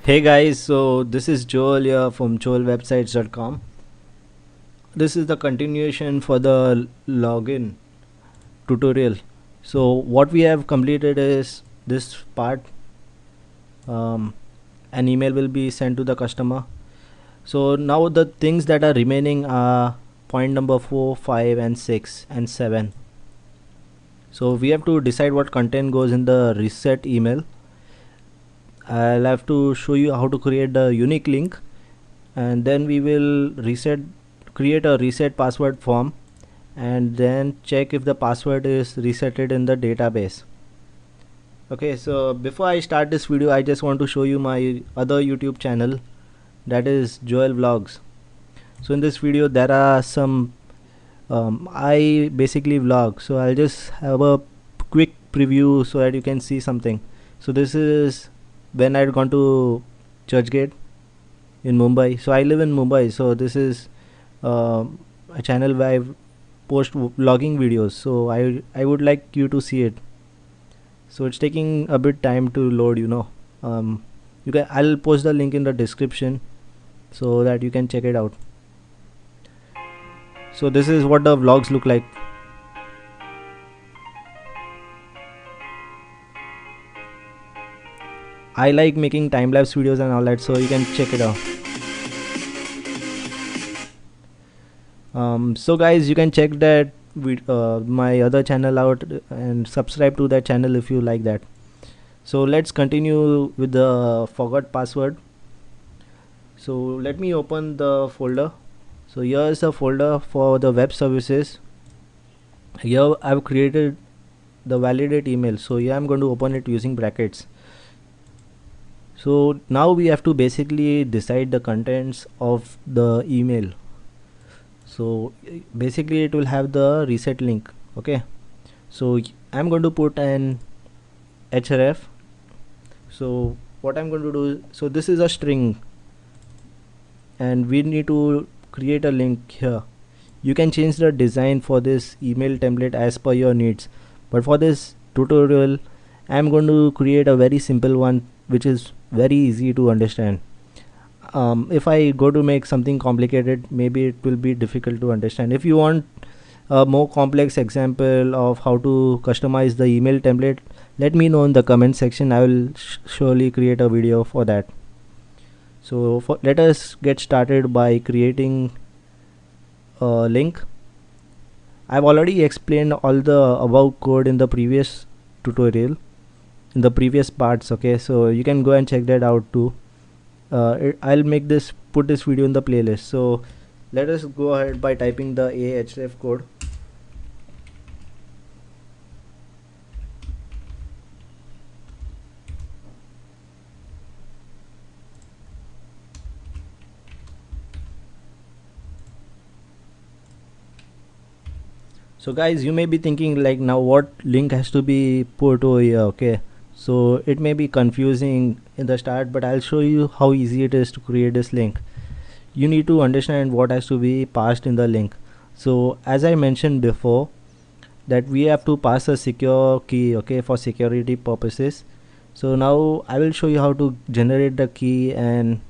Hey guys, so this is Joel here from joelwebsites.com. This is the continuation for the login tutorial. So what we have completed is this part. An email will be sent to the customer. So now the things that are remaining are point number 4, 5 and 6 and 7. So we have to decide what content goes in the reset email. I'll have to show you how to create the unique link, and then we will create a reset password form, and then check if the password is resetted in the database. Okay, so before I start this video, I just want to show you my other YouTube channel, that is Joel Vlogs. So in this video there are some I basically vlog, so I'll just have a quick preview so that you can see something. So this is when I'd gone to Churchgate in Mumbai. So I live in Mumbai, so this is a channel where I post vlogging videos, so I would like you to see it. So it's taking a bit time to load, I'll post the link in the description so that you can check it out. So this is what the vlogs look like. I like making time-lapse videos and all that, so you can check it out. So guys, you can check that my other channel out and subscribe to that channel if you like that. So let's continue with the forgot password. So let me open the folder. So here is the folder for the web services. Here I've created the validate email, so here I'm going to open it using brackets. So now we have to basically decide the contents of the email. So basically it will have the reset link. Okay, so I'm going to put an href. So what I'm going to do, so this is a string and we need to create a link here. You can change the design for this email template as per your needs, but for this tutorial I'm going to create a very simple one which is very easy to understand. If I go to make something complicated, maybe it will be difficult to understand. If you want a more complex example of how to customize the email template, let me know in the comment section. I will surely create a video for that. So let us get started by creating a link. I've already explained all the above code in the previous tutorial, in the previous parts. Okay, so you can go and check that out too. I'll put this video in the playlist. So let us go ahead by typing the ahref code. So guys, you may be thinking like, now what link has to be put over here? Okay, so it may be confusing in the start, but I'll show you how easy it is to create this link. You need to understand what has to be passed in the link. So as I mentioned before, that we have to pass a secure key, okay, for security purposes. So now I will show you how to generate the key and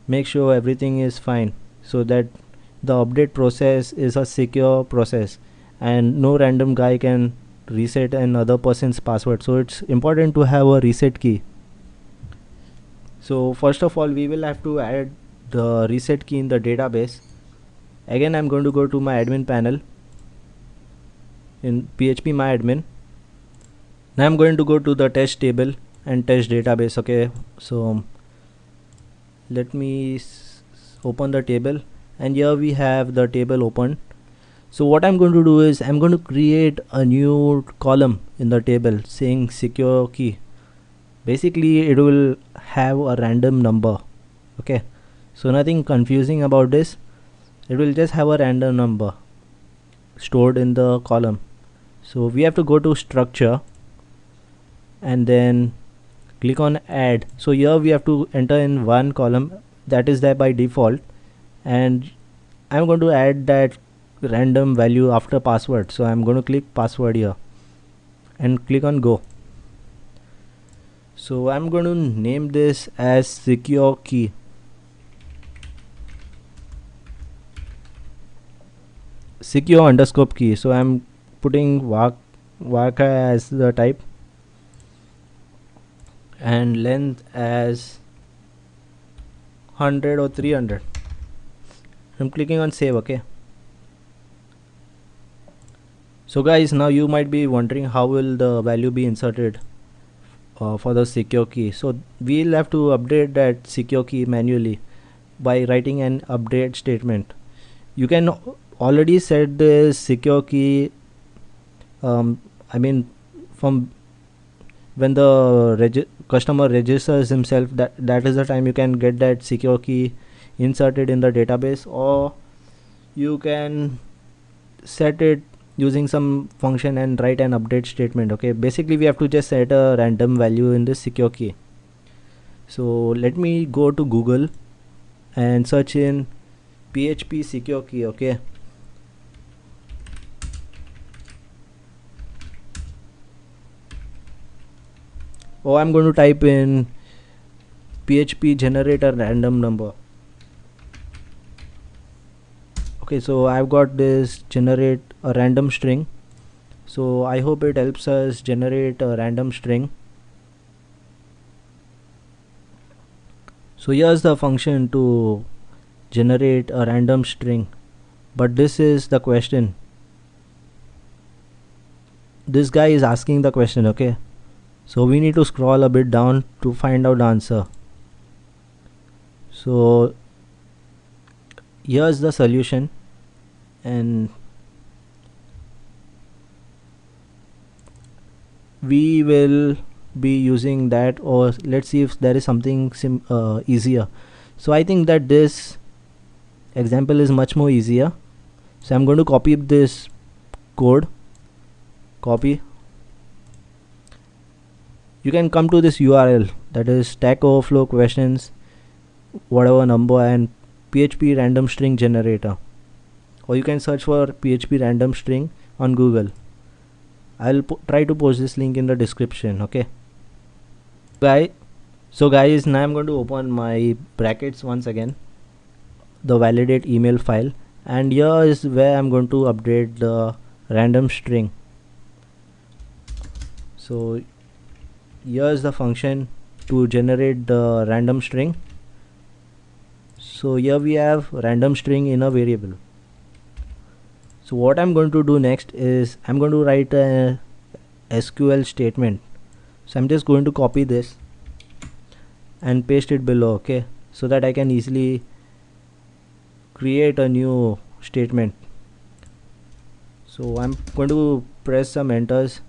make sure everything is fine, so that the update process is a secure process and no random guy can reset another person's password. So it's important to have a reset key. So first of all, we will have to add the reset key in the database. Again, I'm going to go to my admin panel in phpMyAdmin. Now I'm going to go to the test table and test database. Okay, so let me open the table, and here we have the table open. So what I'm going to do is I'm going to create a new column in the table saying secure key. Basically it will have a random number. Okay, so nothing confusing about this. It will just have a random number stored in the column. So we have to go to structure and then click on add. So here we have to enter in one column that is there by default, and I'm going to add that random value after password. So I'm going to click password here and click on go. So I'm going to name this as secure key. Secure underscore key. So I'm putting varchar as the type and length as 100 or 300. I'm clicking on save. Okay. So guys, now you might be wondering how will the value be inserted for the secure key. So we'll have to update that secure key manually by writing an update statement. You can already set the secure key I mean from when the customer registers himself, that is the time you can get that secure key inserted in the database, or you can set it using some function and write an update statement. Okay, basically we have to just set a random value in this secure key. So let me go to Google and search in PHP secure key. Okay, or I'm going to type in PHP generate a random number. Okay, so I've got this generate a random string. So I hope it helps us generate a random string. So here's the function to generate a random string, but this is the question. This guy is asking the question. Okay, so we need to scroll a bit down to find out the answer. So here's the solution, and we will be using that, or let's see if there is something easier. So I think that this example is much more easier. So I'm going to copy this code. Copy. You can come to this URL, that is Stack Overflow questions whatever number and PHP random string generator, or you can search for PHP random string on Google. I'll try to post this link in the description. Okay, so guys, now I'm going to open my brackets once again, the validate email file, and here is where I'm going to update the random string. So here's the function to generate the random string. So here we have random string in a variable. So what I'm going to do next is I'm going to write a SQL statement. So I'm just going to copy this and paste it below. Okay, so that I can easily create a new statement. So I'm going to press some enters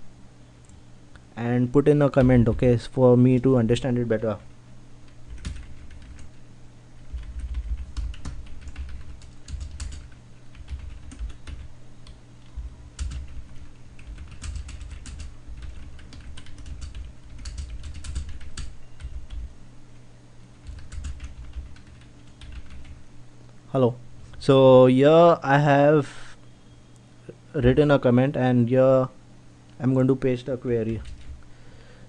and put in a comment, okay, for me to understand it better. Hello. So here I have written a comment, and here I'm going to paste a query.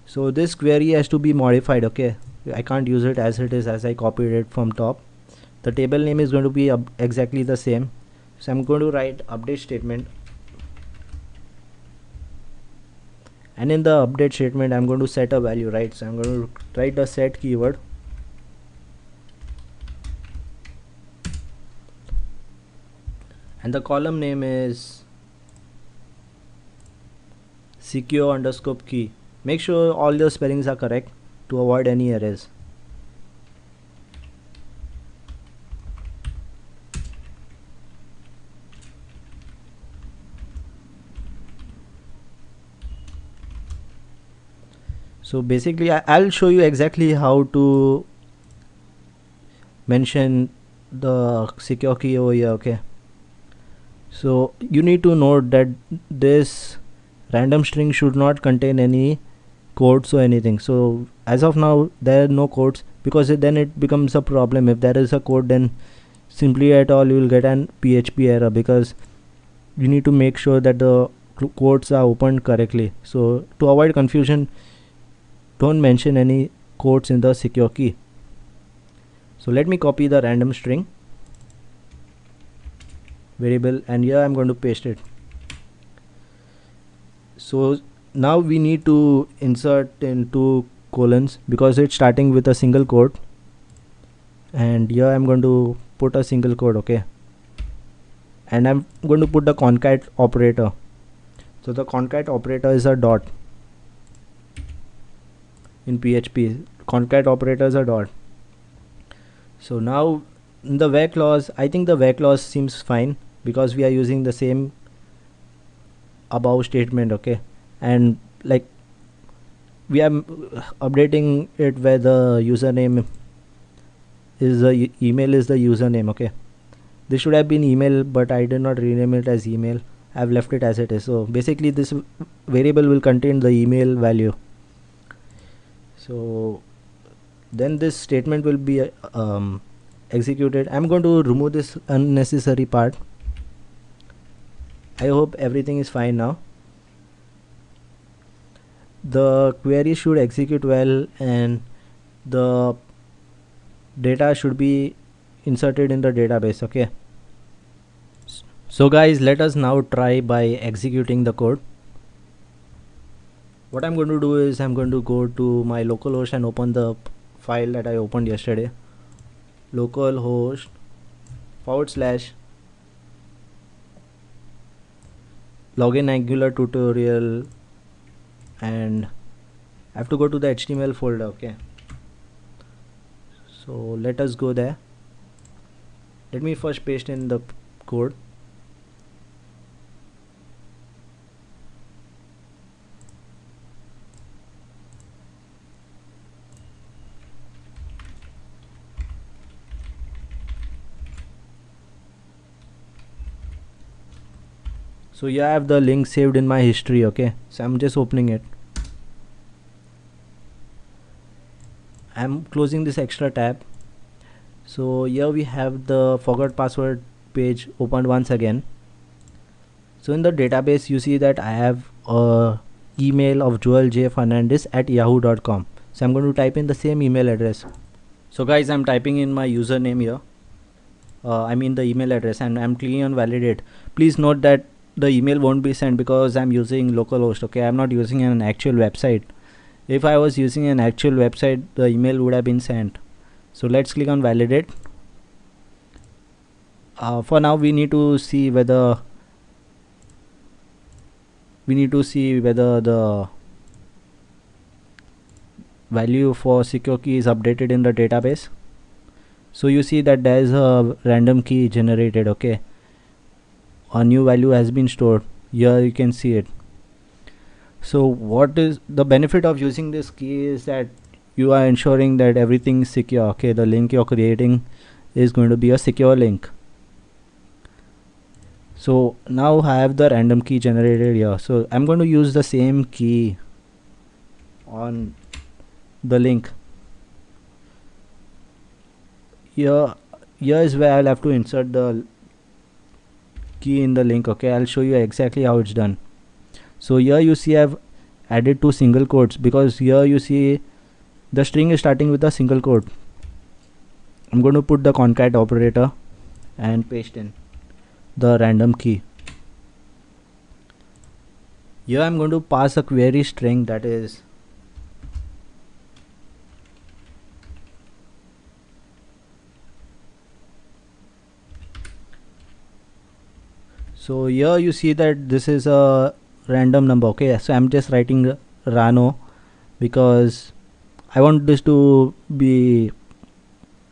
So this query has to be modified. Okay, I can't use it as it is, as I copied it from top. The table name is going to be exactly the same. So I'm going to write update statement, and in the update statement I'm going to set a value, right? So I'm going to write the set keyword, and the column name is secure underscore key. Make sure all the spellings are correct to avoid any errors. So basically I'll show you exactly how to mention the secure key over here. Okay, so you need to note that this random string should not contain any codes or anything. So as of now there are no codes, because then it becomes a problem. If there is a code, then simply at all you will get an PHP error, because you need to make sure that the codes are opened correctly. So to avoid confusion, don't mention any quotes in the secure key. So let me copy the random string variable, and here I'm going to paste it. So now we need to insert in 2 colons because it's starting with a single quote, and here I'm going to put a single quote, okay, and I'm going to put the concat operator. So the concat operator is a dot. In PHP, concat operator is a dot. So now in the where clause, I think the where clause seems fine because we are using the same above statement, okay, and like we are updating it where the username is the email is the username, okay. This should have been email, but I did not rename it as email. I've left it as it is. So basically this variable will contain the email value. So then this statement will be executed. I'm going to remove this unnecessary part. I hope everything is fine now. The query should execute well and the data should be inserted in the database, okay. So guys, let us now try by executing the code. What I'm going to do is I'm going to go to my localhost and open the file that I opened yesterday. Localhost / login Angular tutorial, and I have to go to the HTML folder, okay. So let us go there. Let me first paste in the code. So yeah, I have the link saved in my history, okay. So I'm just opening it. I'm closing this extra tab. So here we have the forgot password page opened once again. So in the database you see that I have a email of joeljfernandez@yahoo.com. So I'm going to type in the same email address. So guys, I'm typing in my username here. I mean the email address, and I'm clicking on validate. Please note that the email won't be sent because I'm using localhost, okay. I'm not using an actual website. If I was using an actual website, the email would have been sent. So let's click on validate. For now we need to see whether the value for secure key is updated in the database. So you see that there is a random key generated, okay. A new value has been stored. Here you can see it. So what is the benefit of using this key is that you are ensuring that everything is secure, okay. The link you're creating is going to be a secure link. So now I have the random key generated here. So I'm going to use the same key on the link. Here is where I'll have to insert the key in the link, okay. I'll show you exactly how it's done. So here you see I've added 2 single quotes because here you see the string is starting with a single quote. I'm going to put the concat operator and paste in the random key. Here I'm going to pass a query string that is so here you see that this is a random number, okay. So I'm just writing Rano because I want this to be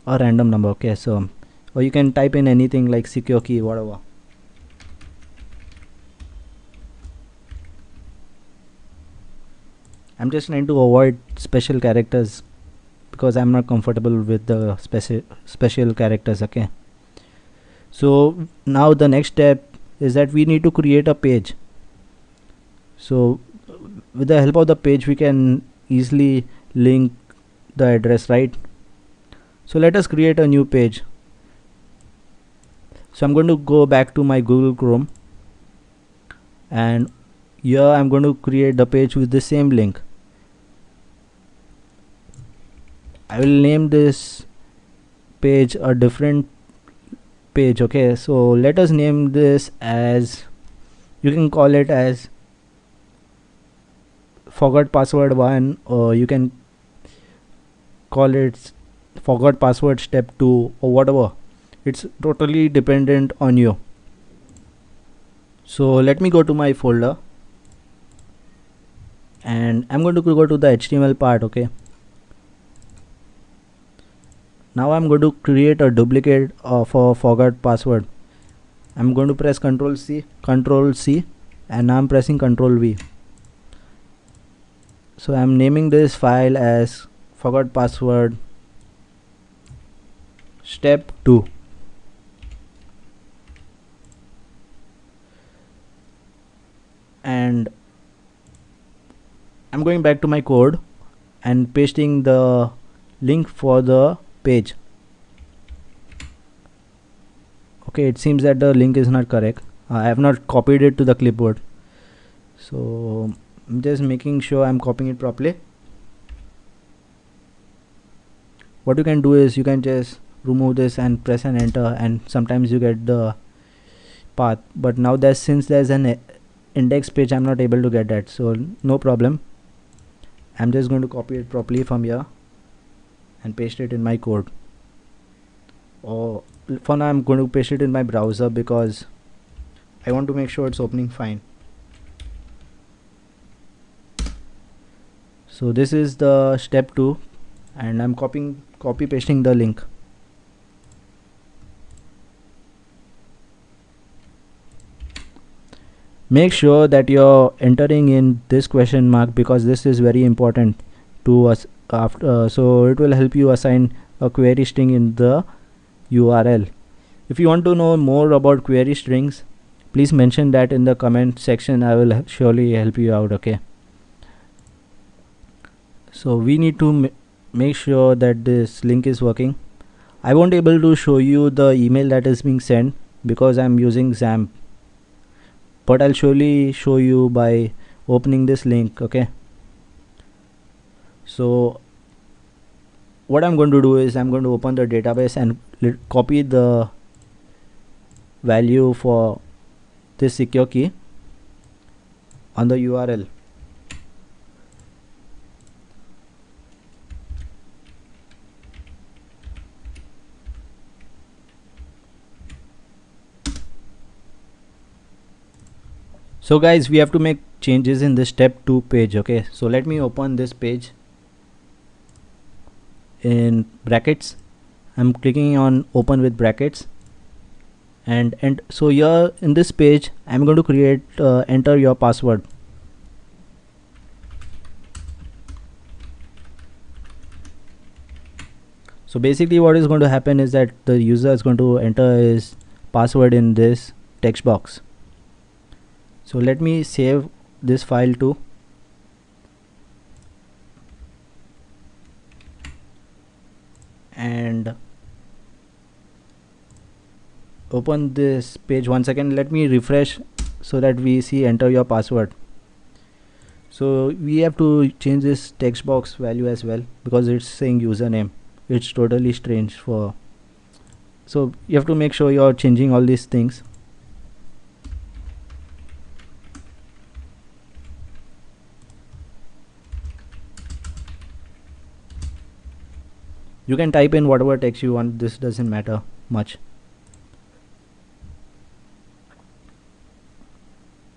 a random number, okay. So or you can type in anything like secure key, whatever. I'm just trying to avoid special characters because I'm not comfortable with the special characters, okay. So now the next step is that we need to create a page. So with the help of the page we can easily link the address, right? So let us create a new page. So I'm going to go back to my Google Chrome, and here I'm going to create the page with the same link. I will name this page a different page. Okay, so let us name this as, you can call it as forgot password 1, or you can call it forgot password step 2, or whatever. It's totally dependent on you. So let me go to my folder and I'm going to go to the HTML part. Okay, now I'm going to create a duplicate of a forgot password. I'm going to press Ctrl C, and now I'm pressing Ctrl V. So I'm naming this file as forgot password step 2. And I'm going back to my code and pasting the link for the page. Okay, it seems that the link is not correct. I have not copied it to the clipboard, so I'm just making sure I'm copying it properly. What you can do is you can just remove this and press an enter, and sometimes you get the path, but now since there's an index page, I'm not able to get that, so no problem. I'm just going to copy it properly from here and paste it in my code. Or for now I'm going to paste it in my browser because I want to make sure it's opening fine. So this is the step 2, and I'm copy pasting the link. Make sure that you're entering in this question mark, because this is very important to us after, so it will help you assign a query string in the URL. If you want to know more about query strings, please mention that in the comment section. I will surely help you out. Okay, so we need to make sure that this link is working. I won't able to show you the email that is being sent because I'm using XAMPP, but I'll surely show you by opening this link. Okay, so what I'm going to do is I'm going to open the database and copy the value for this secure key on the URL. So guys, we have to make changes in the step 2 page. Okay, so let me open this page in brackets. I'm clicking on open with brackets, and so here in this page I'm going to create enter your password. So basically what is going to happen is that the user is going to enter his password in this text box. So let me save this file too. And open this page once again. Let me refresh so that we see enter your password. So we have to change this text box value as well because it's saying username. It's totally strange for, so you have to make sure you're changing all these things. You can type in whatever text you want, this doesn't matter much.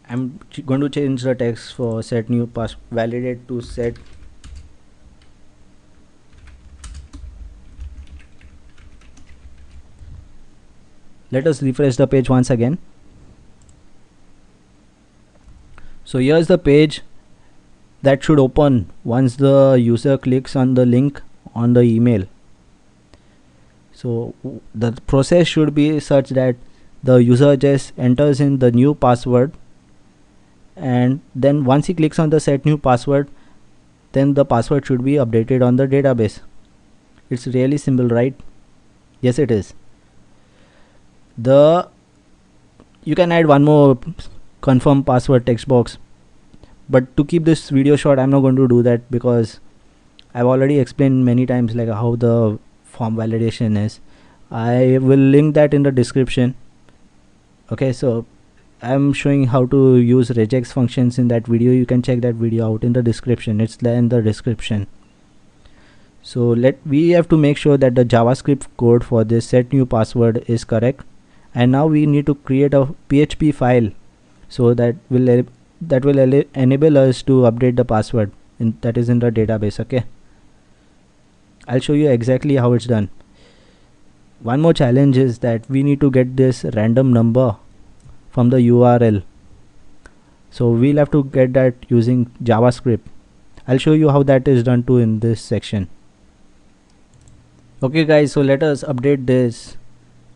I'm going to change the text for set new pass validate to set let us refresh the page once again. So here's the page that should open once the user clicks on the link on the email. So the process should be such that the user just enters in the new password, and then once he clicks on the set new password, then the password should be updated on the database. It's really simple, right? Yes, it is. You can add one more confirm password text box, but to keep this video short, I'm not going to do that because I've already explained many times like how the form validation is. I will link that in the description. Okay, so I'm showing how to use regex functions in that video. You can check that video out in the description. It's there in the description. So we have to make sure that the JavaScript code for this set new password is correct, and now we need to create a PHP file so that will enable us to update the password that is in the database. Okay, I'll show you exactly how it's done. One more challenge is that we need to get this random number from the URL, so we'll have to get that using JavaScript. I'll show you how that is done too in this section. Okay guys, so let us update this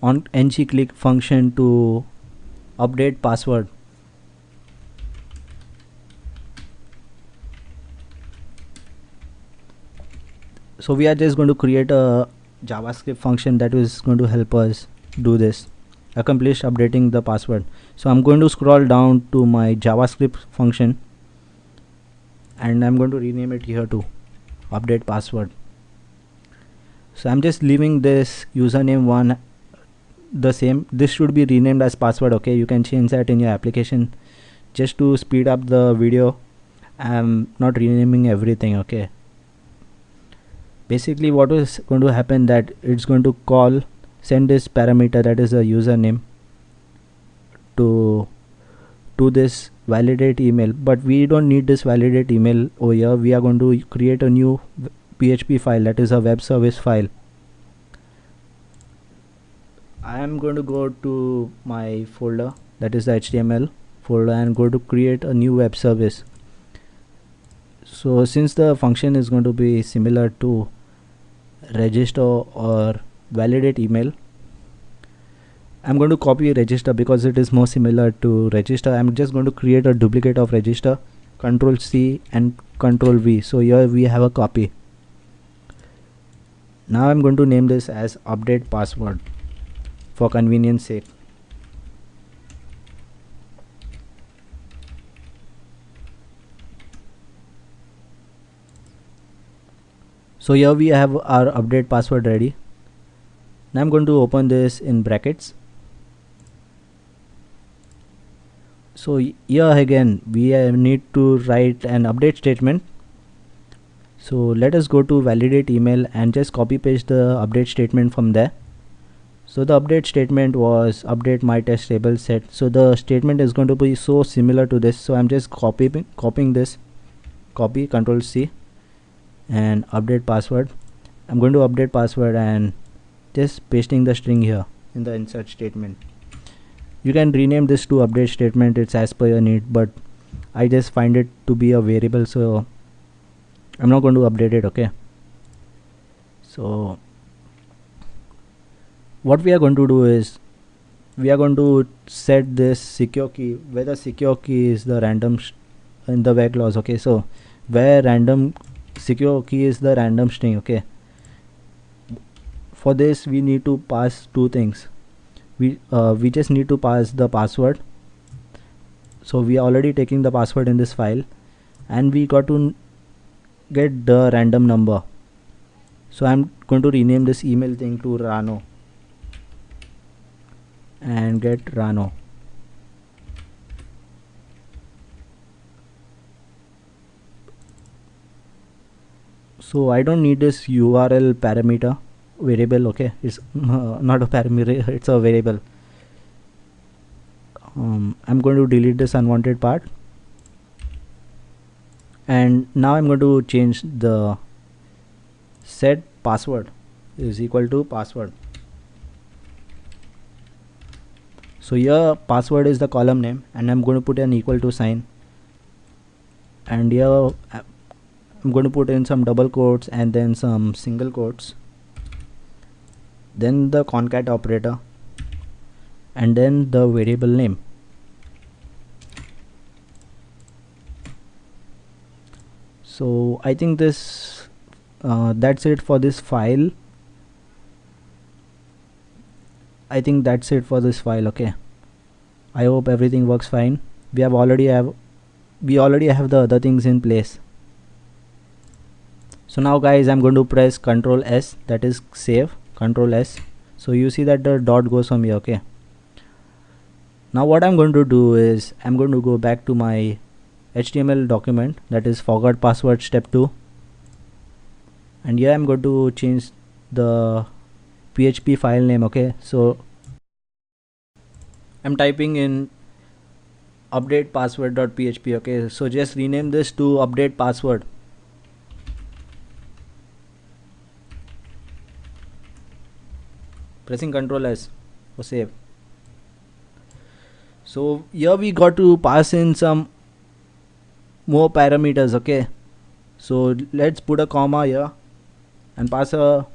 on ngClick function to update password. So we are just going to create a JavaScript function that is going to help us do this, accomplish updating the password. So I'm going to scroll down to my JavaScript function and I'm going to rename it here to update password. So I'm just leaving this username one the same. This should be renamed as password. Okay, you can change that in your application. Just to speed up the video, I'm not renaming everything. Okay, basically what is going to happen that it's going to send this parameter, that is a username, to this validate email, but we don't need this validate email over here. We are going to create a new PHP file, that is a web service file. I am going to go to my folder, that is the HTML folder, and go to create a new web service. So since the function is going to be similar to register or validate email, I'm going to copy register because it is more similar to register. I'm just going to create a duplicate of register, Control C and Control V. So here we have a copy. Now I'm going to name this as update password for convenience sake. So here we have our update password ready. Now I'm going to open this in brackets. So here again we need to write an update statement. So let us go to validate email and just copy paste the update statement from there. So the update statement was update my test table set. So the statement is going to be so similar to this. So I'm just copying this, copy, Control C, and update password. I'm going to update password and just pasting the string here in the insert statement. You can rename this to update statement, it's as per your need, but I just find it to be a variable, so I'm not going to update it. Okay, so what we are going to do is we are going to set this secure key, where the secure key is the random in the where clause. Okay, so where random secure key is the random string. Okay, for this we need to pass two things. We just need to pass the password. So we are already taking the password in this file, and we got to get the random number. So I'm going to rename this email thing to Rano and get Rano. So I don't need this URL parameter variable. Okay, it's not a parameter, it's a variable. I'm going to delete this unwanted part, and now I'm going to change the set password is equal to password. So here password is the column name, and I'm going to put an equal to sign, and here I'm going to put in some double quotes and then some single quotes, then the concat operator, and then the variable name. So I think this that's it for this file. I think that's it for this file. Okay, I hope everything works fine. We already have the other things in place. So now guys, I'm going to press Ctrl S, that is save, Ctrl S. So you see that the dot goes from here. Okay, now what I'm going to do is I'm going to go back to my HTML document, that is forgot password step 2, and here I'm going to change the PHP file name. Okay, so I'm typing in update password.php. okay, so just rename this to update password. Pressing Ctrl S for save. So here we got to pass in some more parameters. Okay, so let's put a comma here and pass a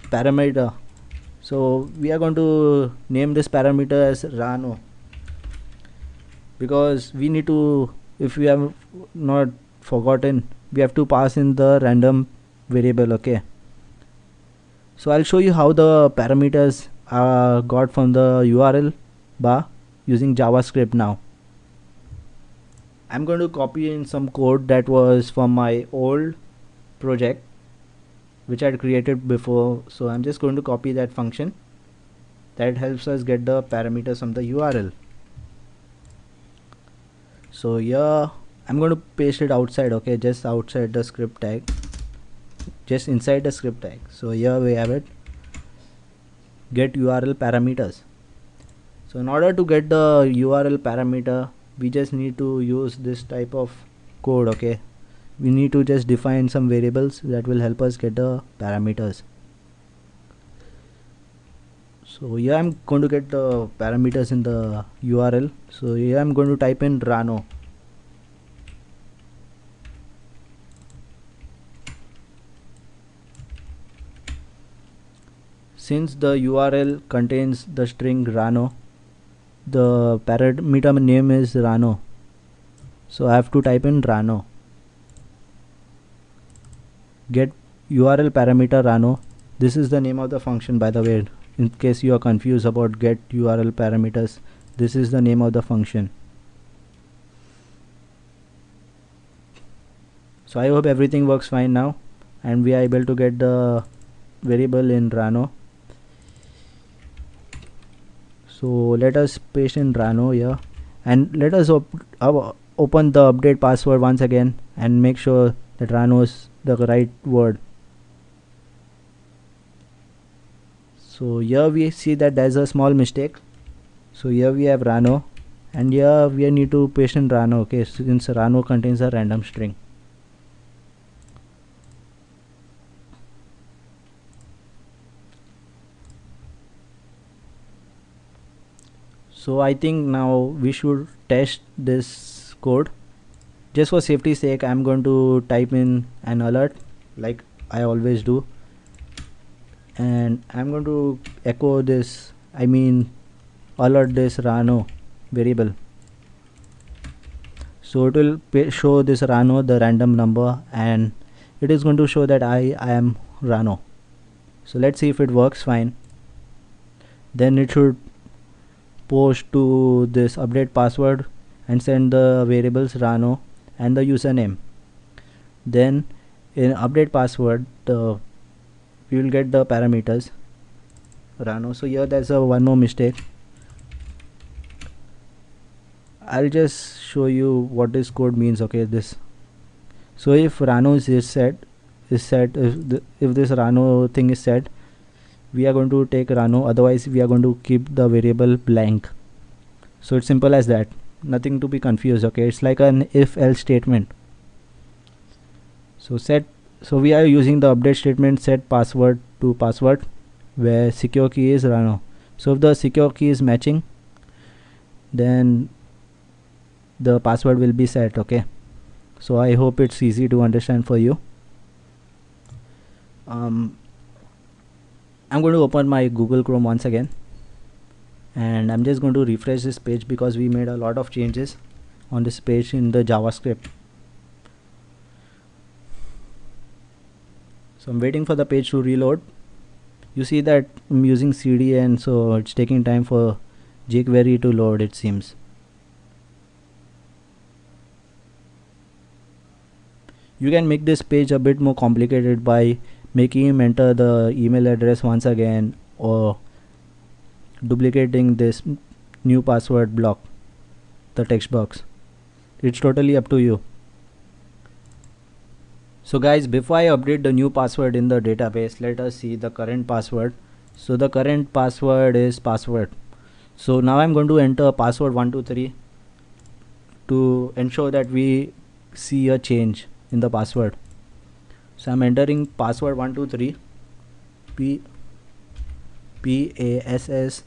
parameter. So we are going to name this parameter as Rano, because we need to, if we have not forgotten, we have to pass in the random variable. Okay, so I'll show you how the parameters are got from the URL bar using JavaScript. Now I'm going to copy in some code that was from my old project which I had created before. So I'm just going to copy that function that helps us get the parameters from the URL. So here I'm going to paste it outside. Okay, just outside the script tag, just inside the script tag. So here we have it, get URL parameters. So in order to get the URL parameter, we just need to use this type of code. Okay, we need to just define some variables that will help us get the parameters. So here I'm going to get the parameters in the URL. So here I'm going to type in Rano. Since the URL contains the string Rano, the parameter name is Rano, so I have to type in Rano. Get URL parameter Rano. This is the name of the function, by the way, in case you are confused about get URL parameters. This is the name of the function. So I hope everything works fine now and we are able to get the variable in Rano. So let us paste in Rano here and let us open the update password once again and make sure that Rano is the right word. So here we see that there's a small mistake. So here we have Rano and here we need to paste in Rano. Okay, since Rano contains a random string. So I think now we should test this code. Just for safety's sake, I'm going to type in an alert like I always do, and I'm going to echo this, alert this Rano variable. So it will show this Rano, the random number, and it is going to show that I am Rano. So let's see if it works fine. Then it should post to this update password and send the variables Rano and the username. Then in update password we will get the parameters Rano. So here there's one more mistake. I'll just show you what this code means. Okay, this, so if Rano is set, if this Rano thing is set, we are going to take Rano, otherwise we are going to keep the variable blank. So it's simple as that, nothing to be confused. Okay, it's like an if else statement. So we are using the update statement set password to password where secure key is Rano. So if the secure key is matching, then the password will be set. Okay, so I hope it's easy to understand for you. I'm going to open my Google Chrome once again and I'm just going to refresh this page because we made a lot of changes on this page in the JavaScript. So I'm waiting for the page to reload. You see that I'm using CD and so it's taking time for jQuery to load, it seems. You can make this page a bit more complicated by making him enter the email address once again, or duplicating this new password block, the text box. It's totally up to you. So guys, before I update the new password in the database, let us see the current password. So the current password is password. So now I'm going to enter password 123 to ensure that we see a change in the password. So I'm entering password 123, PASSWRD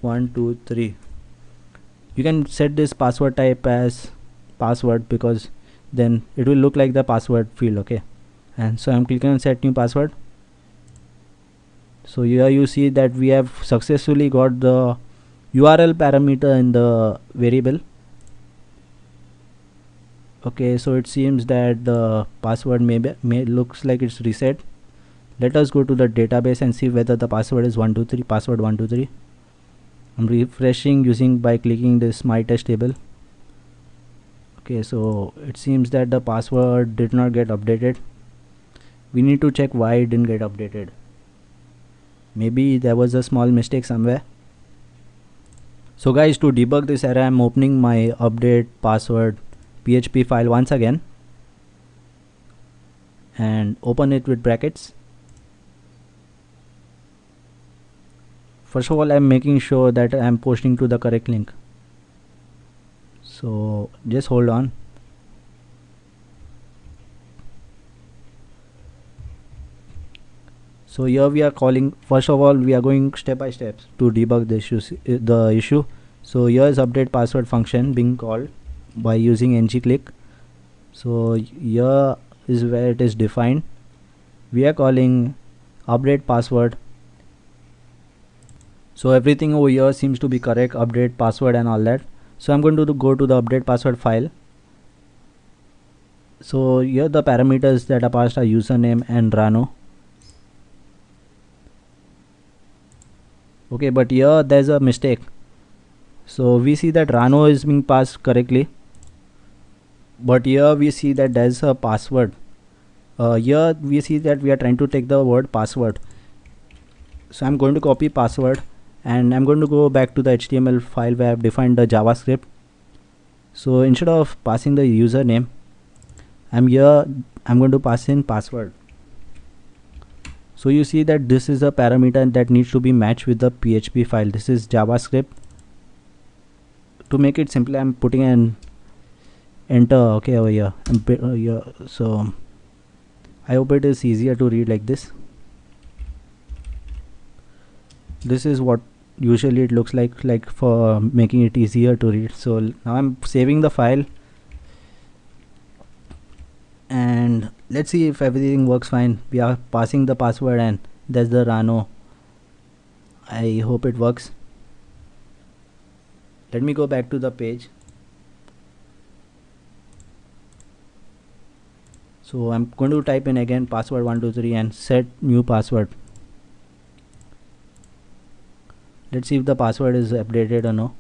123. You can set this password type as password because then it will look like the password field. Okay, and so I'm clicking on set new password. So here you see that we have successfully got the URL parameter in the variable. Okay, so it seems that the password may looks like it's reset. Let us go to the database and see whether the password is 123, password 123. I'm refreshing using by clicking this my test table. Okay, so it seems that the password did not get updated. We need to check why it didn't get updated. Maybe there was a small mistake somewhere. So guys, to debug this error, I'm opening my update password PHP file once again and open it with brackets. First of all, I'm making sure that I'm posting to the correct link. So just hold on. So here we are calling, first of all we are going step by step to debug the issue. So here is update password function being called by using ngclick. So here is where it is defined. We are calling update password. So everything over here seems to be correct, update password and all that. So I'm going to go to the update password file. So here the parameters that are passed are username and Rano. Okay, but here there's a mistake. So we see that Rano is being passed correctly, but here we see that there's a password. Here we see that we are trying to take the word password. So I'm going to copy password and I'm going to go back to the HTML file where I've defined the JavaScript. So instead of passing the username, I'm going to pass in password. So you see that this is a parameter that needs to be matched with the PHP file. This is JavaScript. To make it simple, I'm putting an enter okay over here. So I hope it is easier to read like this. This is what usually it looks like for making it easier to read. So now I'm saving the file and let's see if everything works fine. We are passing the password and there's the Rano. I hope it works. Let me go back to the page. So I'm going to type in again password 123 and set new password. Let's see if the password is updated or no.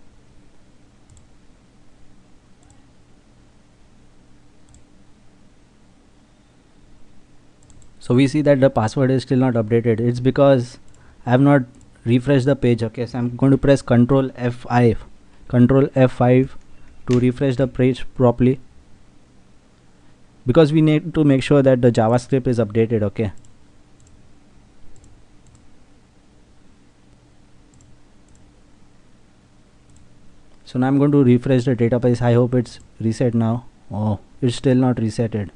So we see that the password is still not updated. It's because I have not refreshed the page. Okay, so I'm going to press Control F5 to refresh the page properly, because we need to make sure that the JavaScript is updated. Okay, so now I'm going to refresh the database. I hope it's reset now. Oh, it's still not resetted.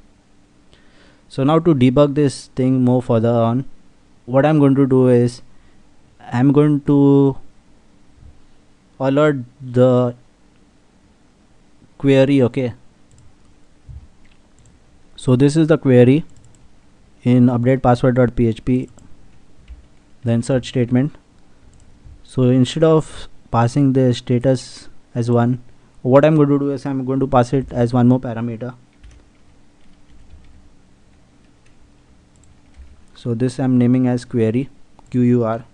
So now to debug this thing more further on, what I'm going to do is I'm going to alert the query. Okay, so this is the query in update password.php, the insert statement. So instead of passing the status as 1, what I'm going to do is I'm going to pass it as one more parameter. So this I'm naming as query, QUR.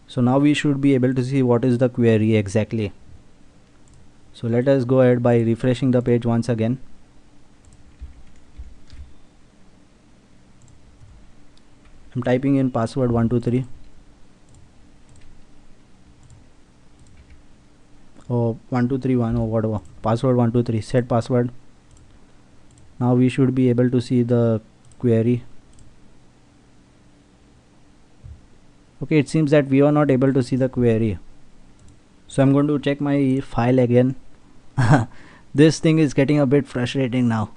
So now we should be able to see what is the query exactly. So let us go ahead by refreshing the page once again. I'm typing in password 123 or 1231 or whatever, password 123, set password. Now we should be able to see the query. Okay, it seems that we are not able to see the query. So I'm going to check my file again. This thing is getting a bit frustrating now.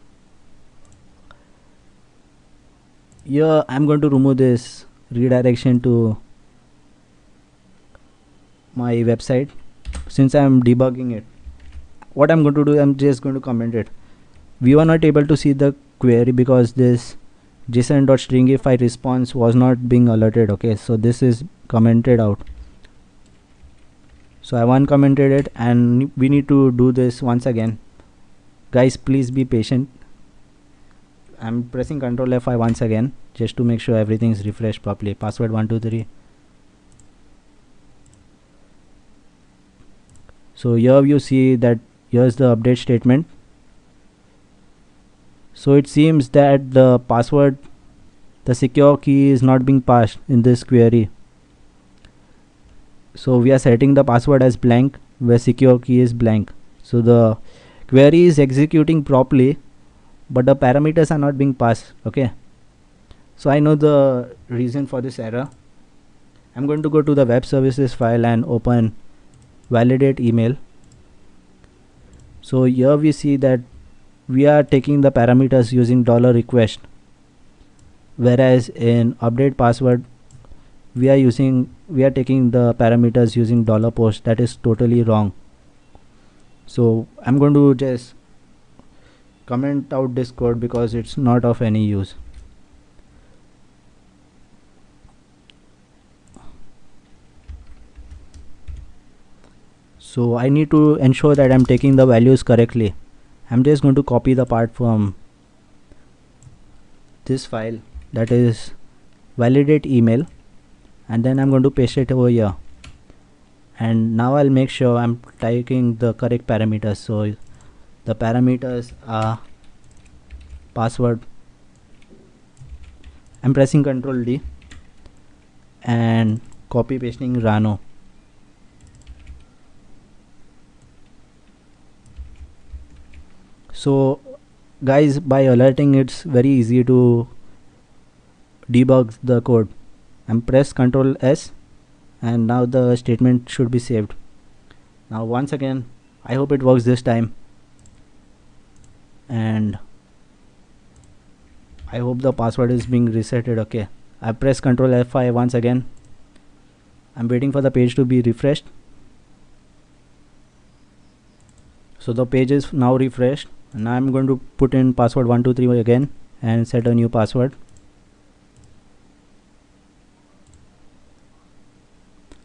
Here I'm going to remove this redirection to my website since I'm debugging it. What I'm going to do, I'm just going to comment it. We were not able to see the query because this json.stringify response was not being alerted. Okay, so this is commented out. So I've uncommented it and we need to do this once again. Guys, please be patient. I'm pressing Ctrl F5 once again just to make sure everything is refreshed properly. Password 123. So here you see that here's the update statement. So it seems that the password, the secure key is not being passed in this query. So we are setting the password as blank where secure key is blank. So the query is executing properly but the parameters are not being passed. Okay, so I know the reason for this error. I'm going to go to the web services file and open validate email. So here we see that we are taking the parameters using $request, whereas in update password we are taking the parameters using $post. That is totally wrong. So I'm going to just comment out this code because it's not of any use. So I need to ensure that I'm taking the values correctly. I'm just going to copy the part from this file, that is validate email, and then I'm going to paste it over here. And now I'll make sure I'm taking the correct parameters. So the parameters are password. I'm pressing Ctrl D and copy pasting Rano. So guys, by alerting, it's very easy to debug the code. I'm press Ctrl S and now the statement should be saved. Now once again, I hope it works this time, and I hope the password is being resetted. Okay, I press Ctrl F5 once again. I'm waiting for the page to be refreshed. So the page is now refreshed. Now I'm going to put in password 123 again and set a new password.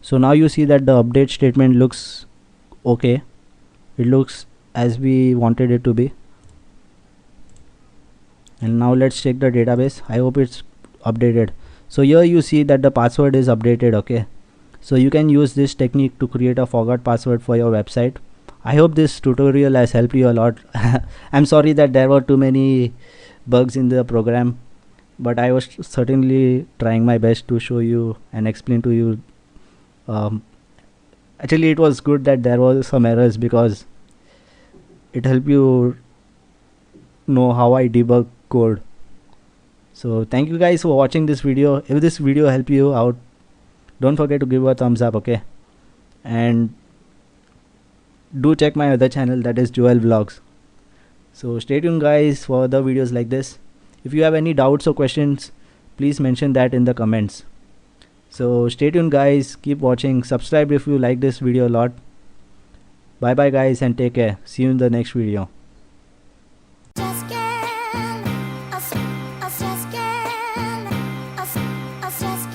So now you see that the update statement looks okay. It looks as we wanted it to be. And now let's check the database. I hope it's updated. So here you see that the password is updated. Okay, so you can use this technique to create a forgot password for your website. I hope this tutorial has helped you a lot. I'm sorry that there were too many bugs in the program, but I was certainly trying my best to show you and explain to you. Actually, it was good that there was some errors because it helped you know how I debug code. So thank you guys for watching this video. If this video helped you out, don't forget to give a thumbs up. Okay, and do check my other channel, that is Joel Vlogs. So stay tuned guys for other videos like this. If you have any doubts or questions, please mention that in the comments. So stay tuned guys, keep watching, subscribe if you like this video a lot. Bye bye guys and take care. See you in the next video. Just